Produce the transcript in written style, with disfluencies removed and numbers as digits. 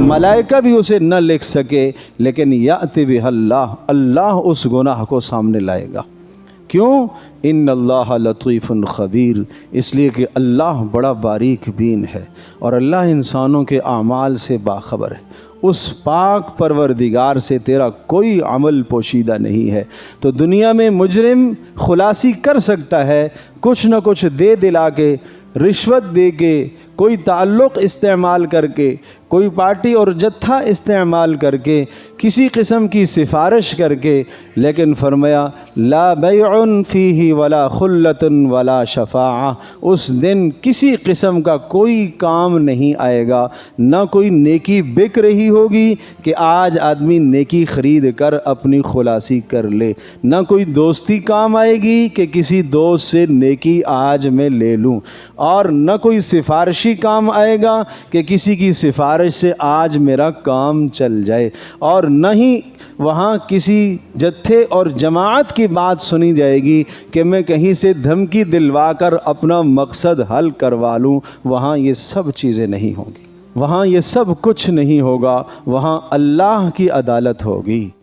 ملائکہ بھی اسے نہ لکھ سکے، لیکن یأتی بہ اللہ، اللہ اس گناہ کو سامنے لائے گا۔ کیوں؟ ان اللہ لطیف خبیر، اس لیے کہ اللہ بڑا باریک بین ہے اور اللہ انسانوں کے اعمال سے باخبر ہے۔ اس پاک پروردگار سے تیرا کوئی عمل پوشیدہ نہیں ہے۔ تو دنیا میں مجرم خلاصی کر سکتا ہے، کچھ نہ کچھ دے دلا کے، رشوت دے کے، کوئی تعلق استعمال کر کے، کوئی پارٹی اور جتھا استعمال کر کے، کسی قسم کی سفارش کر کے، لیکن فرمایا لا بیع فیہ ولا خلۃ ولا شفاعہ، اس دن کسی قسم کا کوئی کام نہیں آئے گا، نہ کوئی نیکی بک رہی ہوگی کہ آج آدمی نیکی خرید کر اپنی خلاصی کر لے، نہ کوئی دوستی کام آئے گی کہ کسی دوست سے نیکی آج میں لے لوں، اور نہ کوئی سفارشی کام آئے گا کہ کسی کی سفارش سے آج میرا کام چل جائے، اور نہ ہی وہاں کسی جتھے اور جماعت کی بات سنی جائے گی کہ میں کہیں سے دھمکی دلوا کر اپنا مقصد حل کروا لوں۔ وہاں یہ سب چیزیں نہیں ہوں گی، وہاں یہ سب کچھ نہیں ہوگا، وہاں اللہ کی عدالت ہوگی۔